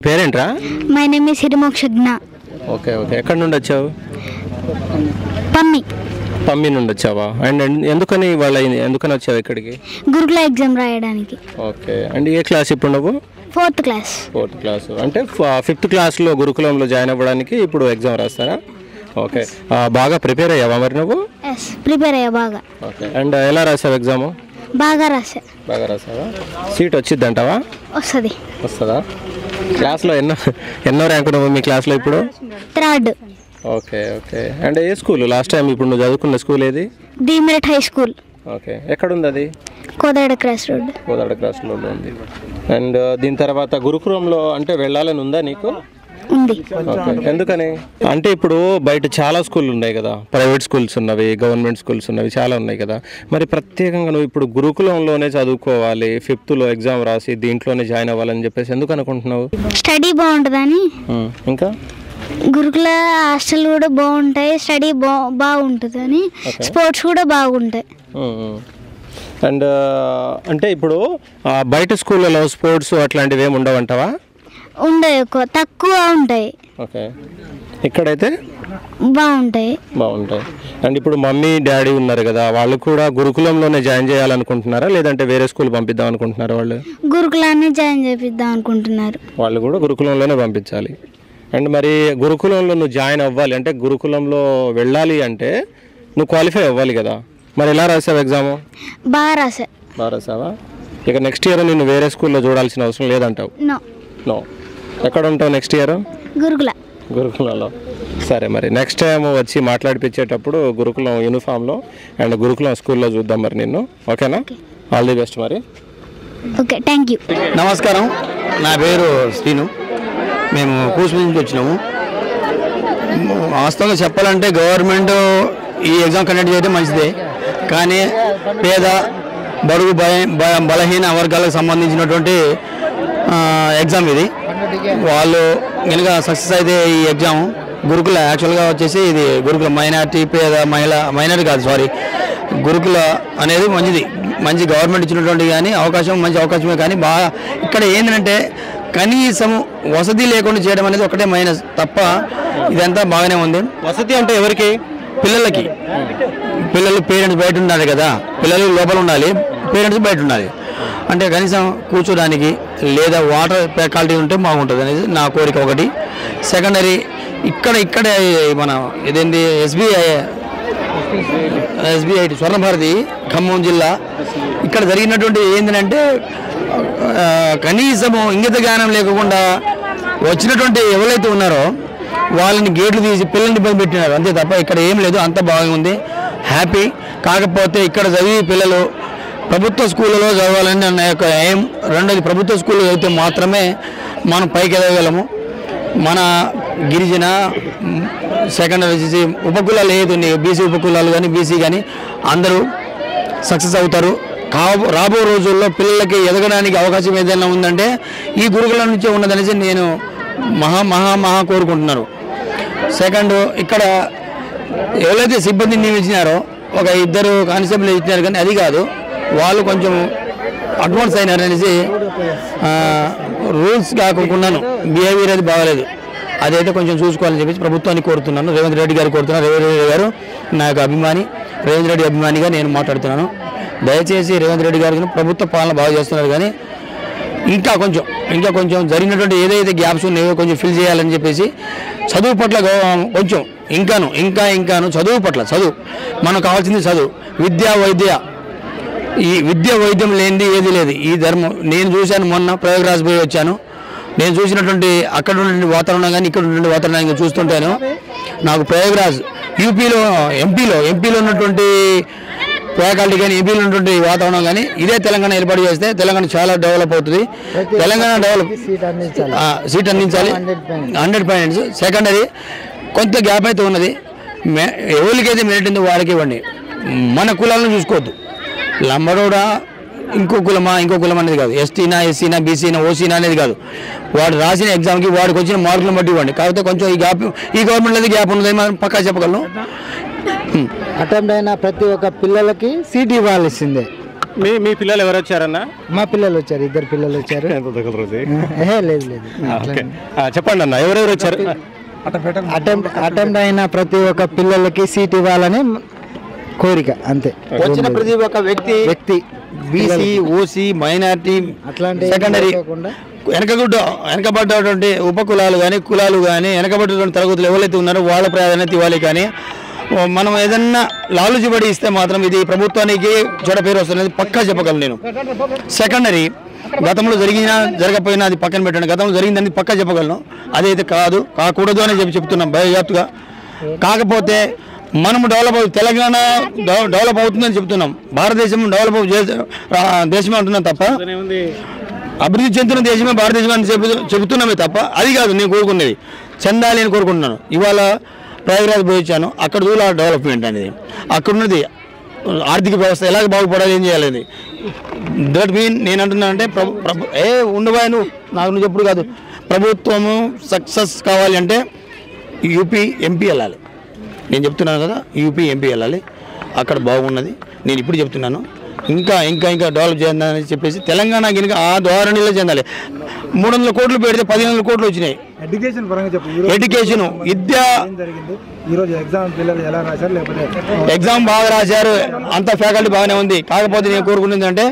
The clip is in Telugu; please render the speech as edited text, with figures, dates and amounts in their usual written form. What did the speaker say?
పేరేంట్రా? My name is Hirimokshajna. Okay okay. ఎక్కడి నుండి వచ్చావు? పమ్మి నుండి వచ్చావా? అండ్ ఎందుకని ఎందుకని వచ్చావు ఇక్కడికి? గురుకుల ఎగ్జామ్ రాయడానికి. ఓకే. అండ్ ఏ క్లాస్ ఇప్పుడు నువ్వు? 4th class. 4th క్లాస్ అంటే 5th క్లాస్లో గురుకులంలో జాయిన్ అవ్వడానికి ఇప్పుడు ఎగ్జామ్ రాస్తారా? ఓకే. బాగా ప్రిపేర్ అయ్యావా మరి నువ్వు? ఎస్, ప్రిపేర్ అయ్యా బాగా. ఓకే. అండ్ ఎలా రాసావు ఎగ్జాము? బాగా రాసావా? సీట్ వచ్చింది అంటావా? వస్తుందా? క్లాస్లో ఎన్నో ర్యాంకు నువ్వు మీ క్లాస్లో ఇప్పుడు? 3rd. Okay okay. And A school last time ఇప్పుడు నువ్వు చదువుకున్న స్కూల్ ఏది? Demerit high school. ఓకే. ఎక్కడుంది అది? కోదాడ క్రాస్ రోడ్ ఉంది. అండ్ దీని తర్వాత గురుకులంలో అంటే వెళ్ళాలని ఉందా నీకు? ఉంది. ఓకే. ఎందుకని అంటే ఇప్పుడు బయట చాలా స్కూళ్ళు ఉన్నాయి కదా, ప్రైవేట్ స్కూల్స్ ఉన్నవి, గవర్నమెంట్ స్కూల్స్ ఉన్నవి, చాలా ఉన్నాయి కదా. మరి ప్రత్యేకంగా నువ్వు ఇప్పుడు గురుకులంలోనే చదువుకోవాలి, 5thలో ఎగ్జామ్ రాసి దీంట్లోనే జాయిన్ అవ్వాలని చెప్పేసి ఎందుకు అనుకుంటున్నావు? స్టడీ బాగుంటుందని. ఇంకా గురుకుల హాస్టల్ కూడా బాగుంటాయి, స్టడీ బాగుంటుందని, స్పోర్ట్స్ కూడా బాగుంటాయి. అండ్ అంటే ఇప్పుడు బయట స్కూళ్ళలో స్పోర్ట్స్ అట్లాంటివి ఏమి ఉండవంటావా? ఉండవు, తక్కువ ఉంటాయి. ఓకే. ఇక్కడైతే బాగుంటాయి. అండ్ ఇప్పుడు మమ్మీ డాడీ ఉన్నారు కదా, వాళ్ళు కూడా గురుకులంలోనే జాయిన్ చేయాలనుకుంటున్నారా లేదంటే వేరే స్కూల్ పంపిద్దాం అనుకుంటున్నారా? వాళ్ళు గురుకులాన్ని జాయిన్ చేపిద్దాం అనుకుంటున్నారు. వాళ్ళు కూడా గురుకులంలోనే పంపించాలి. అండ్ మరి గురుకులంలో నువ్వు జాయిన్ అవ్వాలి అంటే, గురుకులంలో వెళ్ళాలి అంటే నువ్వు క్వాలిఫై అవ్వాలి కదా. మరి ఎలా రాసావు ఎగ్జాము? బాగా రాసావా? ఇక నెక్స్ట్ ఇయర్ నేను వేరే స్కూల్లో చూడాల్సిన అవసరం లేదంటావు? నో. ఎక్కడ ఉంటావు నెక్స్ట్ ఇయర్? గురుకులంలో. సరే, మరి నెక్స్ట్ టైం వచ్చి మాట్లాడిపించేటప్పుడు గురుకులం యూనిఫామ్లో అండ్ గురుకులం స్కూల్లో చూద్దాం మరి నిన్ను. ఓకేనా? ఆల్ ది బెస్ట్ మరి. Okay, thank you. నమస్కారం, నా పేరు శ్రీను. మేము కూసుమి నుంచి వచ్చినాము. వాస్తవంగా చెప్పాలంటే గవర్నమెంట్ ఈ ఎగ్జామ్ కండక్ట్ చేయడం మంచిదే, కానీ పేద బడుగు బలహీన వర్గాలకు సంబంధించినటువంటి ఎగ్జామ్ ఇది. వాళ్ళు కనుక సక్సెస్ అయితే ఈ ఎగ్జామ్ గురుకుల యాక్చువల్గా వచ్చేసి ఇది గురుకుల మైనార్టీ పేద మైనార్టీ కాదు, సారీ, గురుకుల అనేది మంచి గవర్నమెంట్ ఇచ్చినటువంటి కానీ మంచి అవకాశమే. కానీ బాగా ఇక్కడ ఏంటంటే కనీసం వసతి లేకుండా చేయడం అనేది ఒకటే మైనస్ తప్ప ఇదంతా బాగానే ఉంది. వసతి అంటే ఎవరికి? పిల్లలు పేరెంట్స్ బయట ఉండాలి కదా, పిల్లలు లోపల ఉండాలి, పేరెంట్స్ బయట ఉండాలి. అంటే కనీసం కూర్చోడానికి లేదా వాటర్ ఫ్యాకల్టీ ఉంటే బాగుంటుంది అనేది నా కోరిక ఒకటి. సెకండరీ ఇక్కడ మన ఇదేంటి ఎస్బీఐ స్వర్ణభారతి ఖమ్మం జిల్లా ఇక్కడ జరిగినటువంటి ఏంటంటే కనీసము ఇంగిత జ్ఞానం లేకుండా వచ్చినటువంటి ఎవరైతే ఉన్నారో వాళ్ళని గేట్లు తీసి పిల్లల్ని ఇబ్బంది పెట్టినారు, అంతే తప్ప ఇక్కడ ఏం లేదు. అంత బాగుంది, హ్యాపీ. కాకపోతే ఇక్కడ చదివి పిల్లలు ప్రభుత్వ స్కూళ్ళలో చదవాలని నా యొక్క ఎయిమ్. రెండోది, ప్రభుత్వ స్కూల్లో చదివితే మాత్రమే మనం పైకి ఎదగలము. మన గిరిజన సెకండరీ వచ్చేసి ఉపకులాలు ఏది బీసీ ఉపకులాలు కానీ బీసీ కానీ అందరూ సక్సెస్ అవుతారు. రాబో రోజుల్లో పిల్లలకి ఎదగడానికి అవకాశం ఏదైనా ఉందంటే ఈ గురుకులం నుంచే ఉన్నదనేసి నేను మహా కోరుకుంటున్నాను. సెకండ్, ఇక్కడ ఎవరైతే సిబ్బందిని నియమించినారో 1-2 కానిస్టేబుల్ ఇచ్చినారు, కానీ అది కాదు, వాళ్ళు కొంచెం అడ్వాన్స్ అయినారనేసి రూల్స్ కాకుండాను బిహేవియర్ అది బాగాలేదు. అదైతే కొంచెం చూసుకోవాలని చెప్పేసి ప్రభుత్వాన్ని కోరుతున్నాను. రేవంత్ రెడ్డి గారు కోరుతున్నాను. రేవంత్ రెడ్డి గారు నా యొక్క అభిమాని, రేవంత్ రెడ్డి అభిమానిగా నేను మాట్లాడుతున్నాను. దయచేసి రేవంత్ రెడ్డి గారు ప్రభుత్వ పాలన బాగా చేస్తున్నారు, కానీ ఇంకా కొంచెం జరిగినటువంటి ఏదైతే గ్యాప్స్ ఉన్నాయో కొంచెం ఫిల్ చేయాలని చెప్పేసి చదువు పట్ల కొంచెం ఇంకాను చదువు మనకు కావాల్సింది చదువు, వైద్యం లేనిది ఏది లేదు. ఈ ధర్మం నేను చూశాను, మొన్న ప్రయాగ్రాజ్ పోయి వచ్చాను. నేను చూసినటువంటి అక్కడ ఉన్నటువంటి వాతావరణం కానీ ఇక్కడ ఉన్నటువంటి వాతావరణం చూస్తుంటాను. నాకు ప్రయాగ్రాజ్ యూపీలో ఎంపీలో ఉన్నటువంటి ఫ్యాకల్టీ కానీ ఎంపీలో ఉన్నటువంటి వాతావరణం కానీ ఇదే తెలంగాణ ఏర్పాటు చేస్తే తెలంగాణ చాలా డెవలప్ అవుతుంది. తెలంగాణ సీట్ అందించాలి 100%. సెకండరీ కొంత గ్యాప్ అయితే ఉన్నది, ఎవరికైతే మెరిట్ ఉందో వారికి ఇవ్వండి. మన కులాలను చూసుకోవద్దు. లంబడోడా ఇంకో కులం అనేది కాదు, ఎస్సీనా బీసీనా ఓసీనా అనేది కాదు. వాడు రాసిన ఎగ్జామ్కి వాడికి వచ్చిన మార్కులను బట్టి ఇవ్వండి. కాకపోతే కొంచెం ఈ గవర్నమెంట్ అనేది గ్యాప్ ఉన్నది మనం పక్కా చెప్పగలను. అటెంప్ట్ అయిన ప్రతి ఒక్క పిల్లలకి సీట్ ఇవ్వాల్సిందే. మీ పిల్లలు ఎవరు వచ్చారన్నా? మా పిల్లలు వచ్చారు, 2 పిల్లలు వచ్చారు. లేదు లేదు. చెప్పండి అన్న, ఎవరెవరు వచ్చారు? అటెంప్ట్ అయిన ప్రతి ఒక్క పిల్లలకి సీట్ ఇవ్వాలని కోరిక, అంతే. వచ్చిన ప్రతి ఒక్క వ్యక్తి బీసీ, ఓసీ, మైనారిటీ, అట్లాంటి సెకండరీ, వెనకబడ్డటువంటి ఉపకులాలు కానీ కులాలు కానీ వెనకబడ్డటువంటి తరగతులు ఎవరైతే ఉన్నారో వాళ్ళ ప్రాధాన్యత ఇవ్వాలి. కానీ మనం ఏదన్నా లాలుచి పడి ఇస్తే మాత్రం ఇది ప్రభుత్వానికి చెడ్డ పేరు వస్తున్నది పక్కా చెప్పగలను నేను. సెకండరీ గతంలో జరిగినా జరగకపోయినా అది పక్కన పెట్టండి, గతంలో జరిగిందని పక్కా చెప్పగలను. అదైతే కాకూడదు అని చెప్తున్నాం భయజాతుగా. కాకపోతే మనము తెలంగాణ డెవలప్ అవుతుందని చెప్తున్నాం, భారతదేశం డెవలప్ దేశమే అంటున్నాం తప్ప అభివృద్ధి చెందుతున్న దేశమే భారతదేశం అని చెబుతున్నామే తప్ప అది కాదు నేను కోరుకునేది. చెందాలి అని కోరుకుంటున్నాను. ఇవాళ ప్రయాగరాజ్ పోయి వచ్చాను, అక్కడ చూడాలి డెవలప్మెంట్ అనేది, అక్కడున్నది ఆర్థిక వ్యవస్థ ఎలాగ బాగుపడాలి, ఏం చేయాలి. దట్ మీన్ నేను అంటున్నానంటే ఉండబోయే నాకు నువ్వు చెప్పుడు కాదు, ప్రభుత్వము సక్సెస్ కావాలి అంటే యూపీ ఎంపీ వెళ్ళాలి. నేను చెప్తున్నాను కదా, యూపీ ఎంపీ వెళ్ళాలి, అక్కడ బాగున్నది. నేను ఇప్పుడు చెప్తున్నాను, ఇంకా ఇంకా ఇంకా డెవలప్ చేయాలని చెప్పేసి తెలంగాణ కనుక ఆ ధోరణిలో చెందాలి. 300 కోట్లు పెడితే 1500 కోట్లు వచ్చినాయి. ఎడ్యుకేషన్ పరంగా చెప్పు, ఎడ్యుకేషన్ విద్య జరిగింది ఈరోజు ఎగ్జామ్ పిల్లలు ఎలా రాశారు, లేకపోతే ఎగ్జామ్ బాగా రాశారు, అంత ఫ్యాకల్టీ బాగానే ఉంది. కాకపోతే నేను కోరుకునేది అంటే